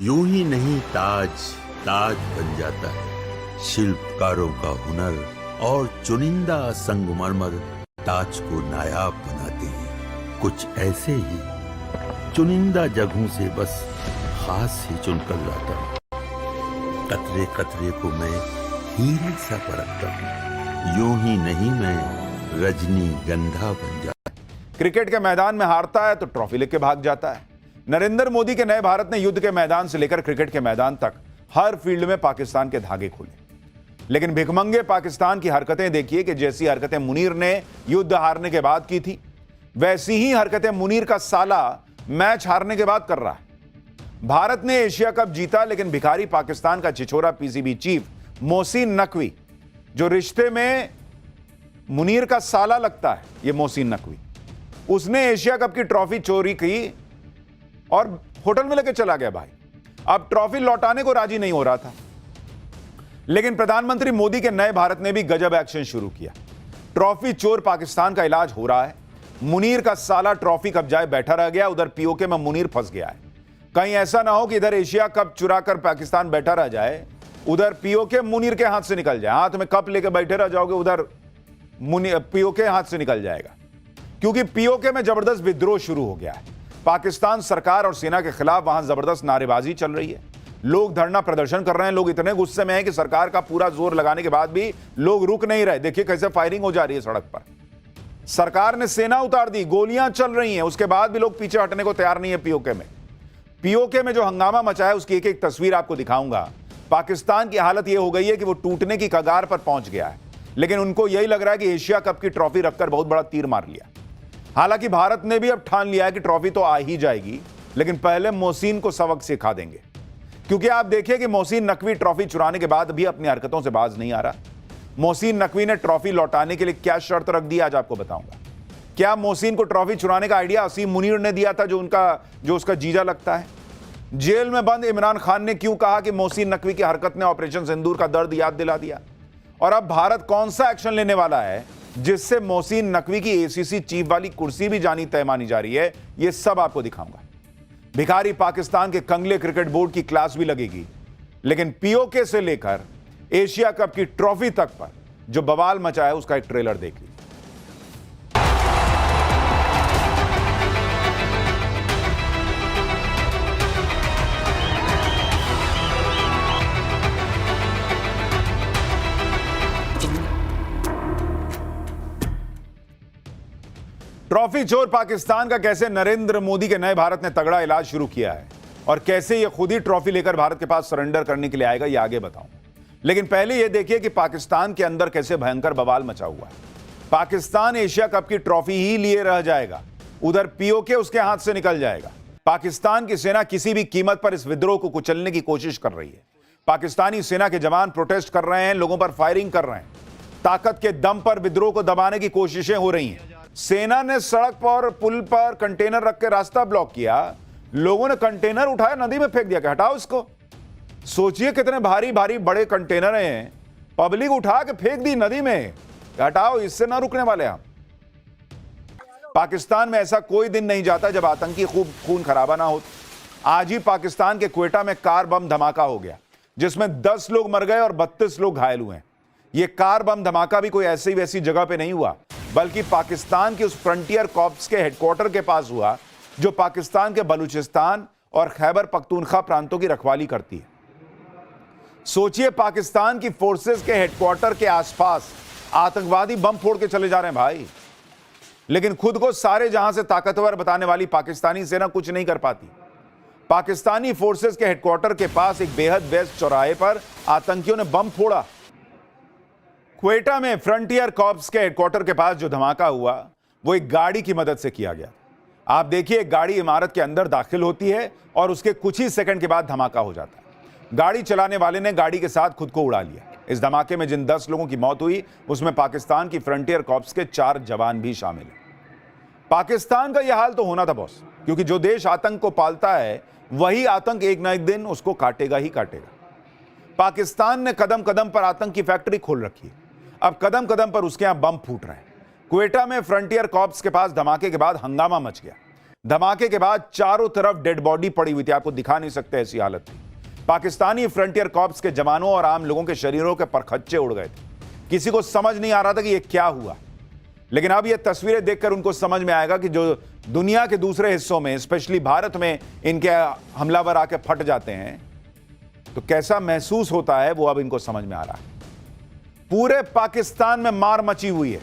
यूं ही नहीं ताज ताज बन जाता है। शिल्पकारों का हुनर और चुनिंदा संगमरमर ताज को नायाब बनाते हैं। कुछ ऐसे ही चुनिंदा जगहों से बस खास ही चुनकर लाता हूँ। कतरे कतरे को मैं हीरे सा परखता हूँ। यूं ही नहीं मैं रजनीगंधा बन जाता। क्रिकेट के मैदान में हारता है तो ट्रॉफी लेके भाग जाता है। नरेंद्र मोदी के नए भारत ने युद्ध के मैदान से लेकर क्रिकेट के मैदान तक हर फील्ड में पाकिस्तान के धागे खोले। लेकिन भिखमंगे पाकिस्तान की हरकतें देखिए कि जैसी हरकतें मुनीर ने युद्ध हारने के बाद की थी, वैसी ही हरकतें मुनीर का साला मैच हारने के बाद कर रहा है। भारत ने एशिया कप जीता, लेकिन भिखारी पाकिस्तान का छिछोरा पीसीबी चीफ मोहसिन नकवी, जो रिश्ते में मुनीर का साला लगता है, ये मोहसिन नकवी, उसने एशिया कप की ट्रॉफी चोरी की और होटल में लेके चला गया। भाई अब ट्रॉफी लौटाने को राजी नहीं हो रहा था, लेकिन प्रधानमंत्री मोदी के नए भारत ने भी गजब एक्शन शुरू किया। ट्रॉफी चोर पाकिस्तान का इलाज हो रहा है। मुनीर का साला ट्रॉफी कब्जाए बैठा रह गया, उधर पीओके में मुनीर फंस गया है। कहीं ऐसा ना हो कि इधर एशिया कप चुरा कर पाकिस्तान बैठा रह जाए, उधर पीओके मुनीर के हाथ से निकल जाए। हाथ में कप लेके बैठे रह जाओगे, उधर पीओके हाथ से निकल जाएगा, क्योंकि पीओके में जबरदस्त विद्रोह शुरू हो गया है। पाकिस्तान सरकार और सेना के खिलाफ वहां जबरदस्त नारेबाजी चल रही है। लोग धरना प्रदर्शन कर रहे हैं। लोग इतने गुस्से में हैं कि सरकार का पूरा जोर लगाने के बाद भी लोग रुक नहीं रहे। देखिए कैसे फायरिंग हो जा रही है सड़क पर। सरकार ने सेना उतार दी, गोलियां चल रही हैं, उसके बाद भी लोग पीछे हटने को तैयार नहीं है। पीओके में जो हंगामा मचा है, उसकी एक एक तस्वीर आपको दिखाऊंगा। पाकिस्तान की हालत यह हो गई है कि वो टूटने की कगार पर पहुंच गया है, लेकिन उनको यही लग रहा है कि एशिया कप की ट्रॉफी रखकर बहुत बड़ा तीर मार लिया। हालांकि भारत ने भी अब ठान लिया है कि ट्रॉफी तो आ ही जाएगी, लेकिन पहले मोहसिन को सबक सिखा देंगे। क्योंकि आप देखिए कि मोहसिन नकवी ट्रॉफी चुराने के बाद भी अपनी हरकतों से बाज नहीं आ रहा। मोहसिन नकवी ने ट्रॉफी लौटाने के लिए क्या शर्त रख दी, आज आपको बताऊंगा। क्या मोहसिन को ट्रॉफी चुराने का आइडिया असीम मुनीर ने दिया था, जो उसका जीजा लगता है? जेल में बंद इमरान खान ने क्यों कहा कि मोहसिन नकवी की हरकत ने ऑपरेशन सिंदूर का दर्द याद दिला दिया? और अब भारत कौन सा एक्शन लेने वाला है जिससे मोहसिन नकवी की एसीसी चीफ वाली कुर्सी भी जानी तय मानी जा रही है, यह सब आपको दिखाऊंगा। भिखारी पाकिस्तान के कंगले क्रिकेट बोर्ड की क्लास भी लगेगी, लेकिन पीओके से लेकर एशिया कप की ट्रॉफी तक पर जो बवाल मचा है, उसका एक ट्रेलर देख लीजिए। ट्रॉफी चोर पाकिस्तान का कैसे नरेंद्र मोदी के नए भारत ने तगड़ा इलाज शुरू किया है, और कैसे यह खुद ही ट्रॉफी लेकर भारत के पास सरेंडर करने के लिए आएगा, यह आगे बताऊं। लेकिन पहले यह देखिए कि पाकिस्तान के अंदर कैसे भयंकर बवाल मचा हुआ है। पाकिस्तान एशिया कप की ट्रॉफी ही लिए रह जाएगा, उधर पीओके उसके हाथ से निकल जाएगा। पाकिस्तान की सेना किसी भी कीमत पर इस विद्रोह को कुचलने की कोशिश कर रही है। पाकिस्तानी सेना के जवान प्रोटेस्ट कर रहे हैं, लोगों पर फायरिंग कर रहे हैं। ताकत के दम पर विद्रोह को दबाने की कोशिशें हो रही हैं। सेना ने सड़क पर, पुल पर कंटेनर रख के रास्ता ब्लॉक किया। लोगों ने कंटेनर उठाया, नदी में फेंक दिया कि हटाओ इसको। सोचिए कितने भारी भारी बड़े कंटेनर हैं, पब्लिक उठा के फेंक दी नदी में, हटाओ, इससे ना रुकने वाले हम। पाकिस्तान में ऐसा कोई दिन नहीं जाता जब आतंकी खूब खून खराबा ना हो। आज ही पाकिस्तान के क्वेटा में कार बम धमाका हो गया, जिसमें 10 लोग मर गए और 32 लोग घायल हुए। यह कार बम धमाका भी कोई ऐसी वैसी जगह पे नहीं हुआ, बल्कि पाकिस्तान के उस फ्रंटियर कॉर्प्स के हेडक्वार्टर के पास हुआ, जो पाकिस्तान के बलूचिस्तान और खैबर पख्तूनख्वा प्रांतों की रखवाली करती है। सोचिए, पाकिस्तान की फोर्सेस के हेडक्वार्टर के आसपास आतंकवादी बम फोड़ के चले जा रहे हैं भाई। लेकिन खुद को सारे जहां से ताकतवर बताने वाली पाकिस्तानी सेना कुछ नहीं कर पाती। पाकिस्तानी फोर्सेस के हेडक्वार्टर के पास एक बेहद व्यस्त चौराहे पर आतंकियों ने बम फोड़ा। क्वेटा में फ्रंटियर कॉर्प्स के हेडक्वार्टर के पास जो धमाका हुआ, वो एक गाड़ी की मदद से किया गया। आप देखिए, एक गाड़ी इमारत के अंदर दाखिल होती है और उसके कुछ ही सेकंड के बाद धमाका हो जाता है। गाड़ी चलाने वाले ने गाड़ी के साथ खुद को उड़ा लिया। इस धमाके में जिन 10 लोगों की मौत हुई, उसमें पाकिस्तान की फ्रंटियर कॉर्प्स के 4 जवान भी शामिल हैं। पाकिस्तान का यह हाल तो होना था बॉस, क्योंकि जो देश आतंक को पालता है, वही आतंक एक ना एक दिन उसको काटेगा ही काटेगा। पाकिस्तान ने कदम कदम पर आतंक की फैक्ट्री खोल रखी है। अब कदम कदम पर उसके यहां बम फूट रहे हैं। क्वेटा में फ्रंटियर कॉर्प्स के पास धमाके के बाद हंगामा मच गया। धमाके के बाद चारों तरफ डेड बॉडी पड़ी हुई थी, आपको दिखा नहीं सकते, ऐसी हालत थी। पाकिस्तानी फ्रंटियर कॉर्प्स के जवानों और आम लोगों के शरीरों के परखच्चे उड़ गए थे। किसी को समझ नहीं आ रहा था कि यह क्या हुआ, लेकिन अब ये तस्वीरें देखकर उनको समझ में आएगा कि जो दुनिया के दूसरे हिस्सों में, स्पेशली भारत में, इनके हमलावर आके फट जाते हैं तो कैसा महसूस होता है, वो अब इनको समझ में आ रहा है। पूरे पाकिस्तान में मार मची हुई है।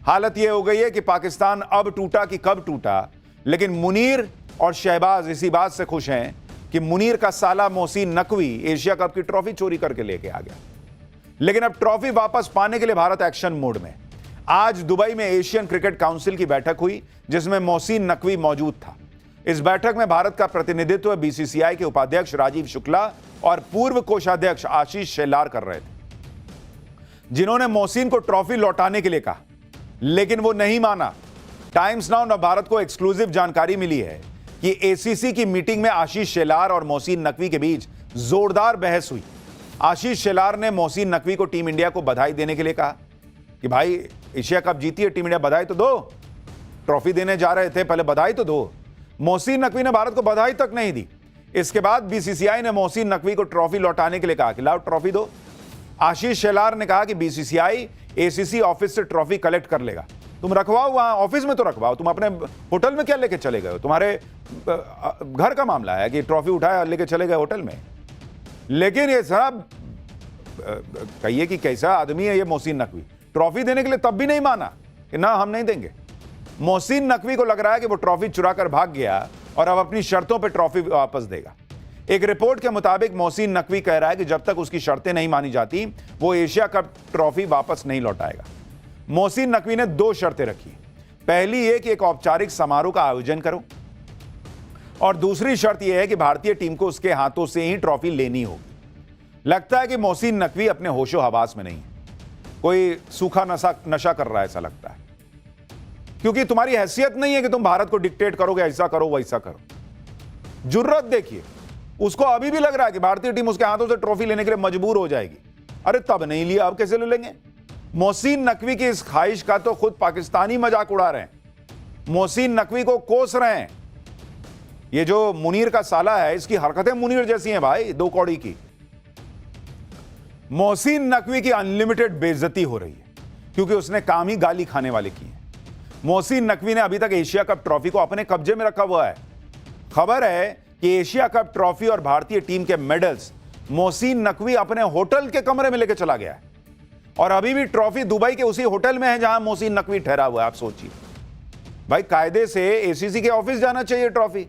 हालत यह हो गई है कि पाकिस्तान अब टूटा कि कब टूटा, लेकिन मुनीर और शहबाज इसी बात से खुश हैं कि मुनीर का साला मोहसिन नकवी एशिया कप की ट्रॉफी चोरी करके लेके आ गया। लेकिन अब ट्रॉफी वापस पाने के लिए भारत एक्शन मोड में। आज दुबई में एशियन क्रिकेट काउंसिल की बैठक हुई, जिसमें मोहसिन नकवी मौजूद था। इस बैठक में भारत का प्रतिनिधित्व बीसीसीआई के उपाध्यक्ष राजीव शुक्ला और पूर्व कोषाध्यक्ष आशीष शेलार कर रहे थे, जिन्होंने मोहसिन को ट्रॉफी लौटाने के लिए कहा, लेकिन वो नहीं माना। टाइम्स नाउ ने भारत को एक्सक्लूसिव जानकारी मिली है कि एसीसी की मीटिंग में आशीष शेलार और मोहसिन नकवी के बीच जोरदार बहस हुई। आशीष शेलार ने मोहसिन नकवी को टीम इंडिया को बधाई देने के लिए कहा कि भाई एशिया कप जीती है टीम इंडिया, बधाई तो दो, ट्रॉफी देने जा रहे थे, पहले बधाई तो दो। मोहसिन नकवी ने भारत को बधाई तक नहीं दी। इसके बाद बीसीसीआई ने मोहसिन नकवी को ट्रॉफी लौटाने के लिए कहा कि लाओ ट्रॉफी दो। आशीष शेलार ने कहा कि बीसीसीआई एसीसी ऑफिस से ट्रॉफी कलेक्ट कर लेगा, तुम रखवाओ, वहां ऑफिस में तो रखवाओ, तुम अपने होटल में क्या लेके चले गए हो, तुम्हारे घर का मामला है कि ट्रॉफी उठाया लेके चले गए होटल में। लेकिन ये साहब कहिए कि कैसा आदमी है ये मोहसिन नकवी, ट्रॉफी देने के लिए तब भी नहीं माना कि ना हम नहीं देंगे। मोहसिन नकवी को लग रहा है कि वो ट्रॉफी चुरा कर भाग गया और अब अपनी शर्तों पर ट्रॉफी वापस देगा। एक रिपोर्ट के मुताबिक मोहसिन नकवी कह रहा है कि जब तक उसकी शर्तें नहीं मानी जाती वो एशिया कप ट्रॉफी वापस नहीं लौटाएगा। मोहसिन नकवी ने दो शर्तें रखी। पहली ये कि एक औपचारिक समारोह का आयोजन करो, और दूसरी शर्त यह है कि भारतीय टीम को उसके हाथों से ही ट्रॉफी लेनी होगी। लगता है कि मोहसिन नकवी अपने होशो हवास में नहीं है, कोई सूखा नशा कर रहा है ऐसा लगता है, क्योंकि तुम्हारी हैसियत नहीं है कि तुम भारत को डिक्टेट करोगे, ऐसा करो वैसा करो। जुर्रत देखिए, उसको अभी भी लग रहा है कि भारतीय टीम उसके हाथों से ट्रॉफी लेने के लिए मजबूर हो जाएगी। अरे तब नहीं लिया, अब कैसे ले लेंगे? मोहसिन नकवी की इस ख्वाहिश का तो खुद पाकिस्तानी मजाक उड़ा रहे हैं, मोहसिन नकवी को कोस रहे हैं। ये जो मुनीर का साला है, इसकी हरकतें मुनीर जैसी हैं भाई, दो कौड़ी की। मोहसिन नकवी की अनलिमिटेड बेइज्जती हो रही है क्योंकि उसने काम ही गाली खाने वाले की है। मोहसिन नकवी ने अभी तक एशिया कप ट्रॉफी को अपने कब्जे में रखा हुआ है। खबर है कि एशिया कप ट्रॉफी और भारतीय टीम के मेडल्स मोहसिन नकवी अपने होटल के कमरे में लेकर चला गया है, और अभी भी ट्रॉफी दुबई के उसी होटल में है जहां मोहसिन नकवी ठहरा हुआ है। आप सोचिए भाई, कायदे से एसीसी के ऑफिस जाना चाहिए ट्रॉफी।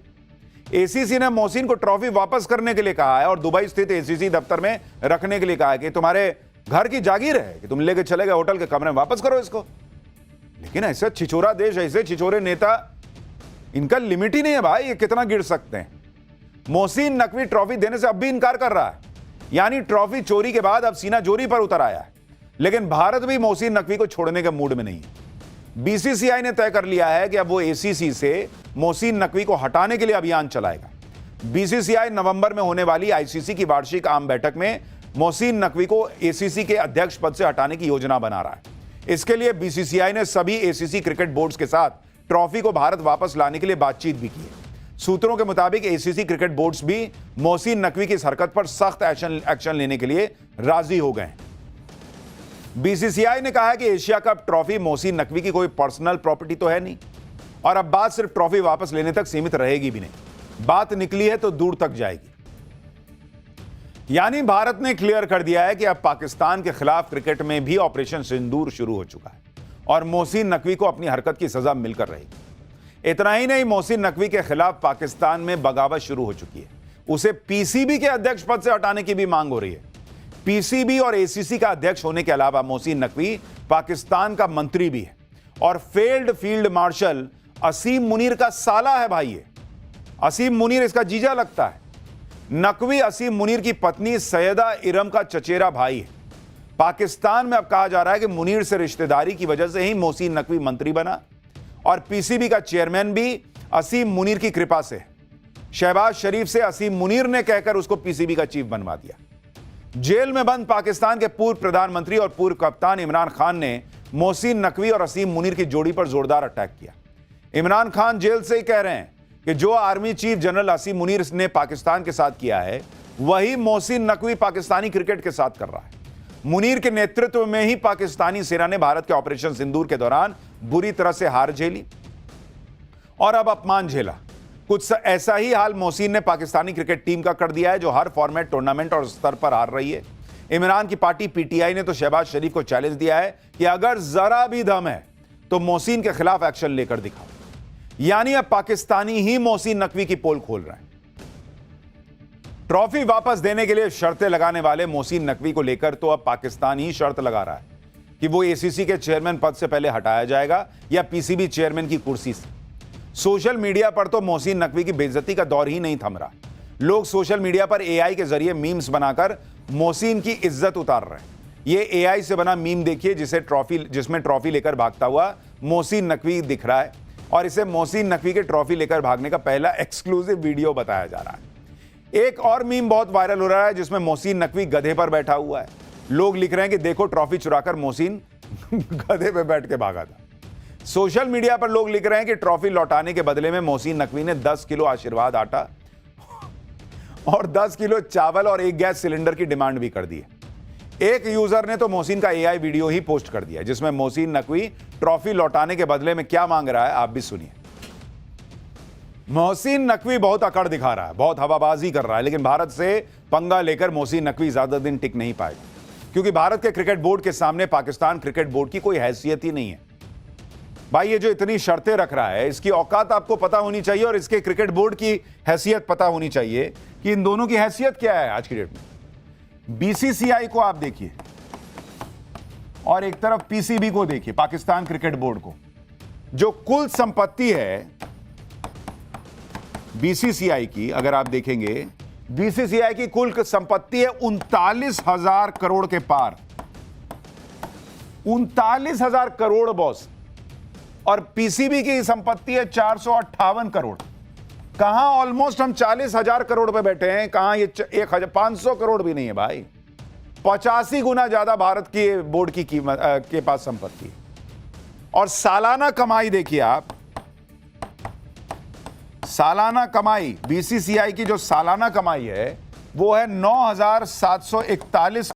एसीसी ने मोहसिन को ट्रॉफी वापस करने के लिए कहा है और दुबई स्थित एसीसी दफ्तर में रखने के लिए कहा है कि तुम्हारे घर की जागीर है कि तुम लेके चले गए होटल के कमरे में, वापस करो इसको। लेकिन ऐसा छिछोरा देश, ऐसे छिछोरे नेता, इनका लिमिट ही नहीं है भाई, ये कितना गिर सकते हैं। मोहसिन नकवी ट्रॉफी देने से अब भी इनकार कर रहा है, यानी ट्रॉफी चोरी के बाद अब सीना जोरी पर उतर आया है। लेकिन भारत भी मोहसिन नकवी को छोड़ने के मूड में नहीं है। बीसीसीआई ने तय कर लिया है कि अब वो एसीसी से मोहसिन नकवी को हटाने के लिए अभियान चलाएगा। बीसीसीआई नवंबर में होने वाली आईसीसी की वार्षिक आम बैठक में मोहसिन नकवी को एसीसी के अध्यक्ष पद से हटाने की योजना बना रहा है। इसके लिए बीसीसीआई ने सभी एसीसी क्रिकेट बोर्ड्स के साथ ट्रॉफी को भारत वापस लाने के लिए बातचीत भी की है। सूत्रों के मुताबिक एसीसी क्रिकेट बोर्ड्स भी मोहसिन नकवी की इस हरकत पर सख्त एक्शन लेने के लिए राजी हो गए। बीसीसीआई ने कहा है कि Asia cup trophy Mohsin Naqvi की कोई पर्सनल प्रॉपर्टी तो है नहीं, और अब बात सिर्फ ट्रॉफी वापस लेने तक सीमित रहेगी भी नहीं। बात निकली है तो दूर तक जाएगी। यानी भारत ने क्लियर कर दिया है कि अब पाकिस्तान के खिलाफ क्रिकेट में भी ऑपरेशन सिंदूर शुरू हो चुका है और मोहसिन नकवी को अपनी हरकत की सजा मिलकर रहेगी। इतना ही नहीं, मोहसिन नकवी के खिलाफ पाकिस्तान में बगावत शुरू हो चुकी है। उसे पीसीबी के अध्यक्ष पद से हटाने की भी मांग हो रही है। पीसीबी और एसीसी का अध्यक्ष होने के अलावा मोहसिन नकवी पाकिस्तान का मंत्री भी है और फेल्ड फील्ड मार्शल असीम मुनीर का साला है भाई। ये असीम मुनीर इसका जीजा लगता है। नकवी असीम मुनीर की पत्नी सैयदा इरम का चचेरा भाई है। पाकिस्तान में अब कहा जा रहा है कि मुनीर से रिश्तेदारी की वजह से ही मोहसिन नकवी मंत्री बना और पीसीबी का चेयरमैन भी असीम मुनीर की कृपा से है। शहबाज शरीफ से असीम मुनीर ने कहकर उसको पीसीबी का चीफ बनवा दिया। जेल में बंद पाकिस्तान के पूर्व प्रधानमंत्री और पूर्व कप्तान इमरान खान ने मोहसिन नकवी और असीम मुनीर की जोड़ी पर जोरदार अटैक किया। इमरान खान जेल से ही कह रहे हैं कि जो आर्मी चीफ जनरल असीम मुनीर ने पाकिस्तान के साथ किया है वही मोहसिन नकवी पाकिस्तानी क्रिकेट के साथ कर रहा है। मुनीर के नेतृत्व में ही पाकिस्तानी सेना ने भारत के ऑपरेशन सिंदूर के दौरान बुरी तरह से हार झेली और अब अपमान झेला। कुछ ऐसा ही हाल मोहसिन ने पाकिस्तानी क्रिकेट टीम का कर दिया है, जो हर फॉर्मेट, टूर्नामेंट और स्तर पर हार रही है। इमरान की पार्टी पीटीआई ने तो शहबाज शरीफ को चैलेंज दिया है कि अगर जरा भी दम है तो मोहसिन के खिलाफ एक्शन लेकर दिखाओ। यानी अब पाकिस्तानी ही मोहसिन नकवी की पोल खोल रहे हैं। ट्रॉफी वापस देने के लिए शर्तें लगाने वाले मोहसिन नकवी को लेकर तो अब पाकिस्तान ही शर्त लगा रहा है कि वो एसीसी के चेयरमैन पद से पहले हटाया जाएगा या पीसीबी चेयरमैन की कुर्सी से। सोशल मीडिया पर तो मोहसिन नकवी की बेइज्जती का दौर ही नहीं थम रहा। लोग सोशल मीडिया पर एआई के जरिए मीम्स बनाकर मोहसिन की इज्जत उतार रहे हैं। ये एआई से बना मीम देखिए जिसमें ट्रॉफी लेकर भागता हुआ मोहसिन नकवी दिख रहा है और इसे मोहसिन नकवी के ट्रॉफी लेकर भागने का पहला एक्सक्लूसिव वीडियो बताया जा रहा है। एक और मीम बहुत वायरल हो रहा है जिसमें मोहसिन नकवी गधे पर बैठा हुआ है। लोग लिख रहे हैं कि देखो ट्रॉफी चुराकर मोहसिन गधे पे बैठ के भागा था। सोशल मीडिया पर लोग लिख रहे हैं कि ट्रॉफी लौटाने के बदले में मोहसिन नकवी ने 10 किलो आशीर्वाद आटा और 10 किलो चावल और 1 गैस सिलेंडर की डिमांड भी कर दी है। एक यूजर ने तो मोहसिन का एआई वीडियो ही पोस्ट कर दिया जिसमें मोहसिन नकवी ट्रॉफी लौटाने के बदले में क्या मांग रहा है, आप भी सुनिए। मोहसिन नकवी बहुत अकड़ दिखा रहा है, बहुत हवाबाजी कर रहा है, लेकिन भारत से पंगा लेकर मोहसिन नकवी ज्यादा दिन टिक नहीं पाएगा, क्योंकि भारत के क्रिकेट बोर्ड के सामने पाकिस्तान क्रिकेट बोर्ड की कोई हैसियत ही नहीं है। भाई ये जो इतनी शर्तें रख रहा है इसकी औकात आपको पता होनी चाहिए और इसके क्रिकेट बोर्ड की हैसियत पता होनी चाहिए कि इन दोनों की हैसियत क्या है आज की डेट में। बीसीसीआई को आप देखिए और एक तरफ पीसीबी को देखिए, पाकिस्तान क्रिकेट बोर्ड को। जो कुल संपत्ति है बीसीसीआई की, अगर आप देखेंगे बीसीसीआई की कुल संपत्ति है 39,000 करोड़ के पार। 39,000 करोड़ बॉस। और पीसीबी की संपत्ति है 458 करोड़। कहां ऑलमोस्ट हम 40,000 करोड़ पे बैठे हैं, कहां ये 1,500 करोड़ भी नहीं है भाई। 85 गुना ज्यादा भारत की बोर्ड की कीमत के पास संपत्ति है। और सालाना कमाई देखिए आप, सालाना कमाई बीसीसीआई की जो सालाना कमाई है वो है 9,741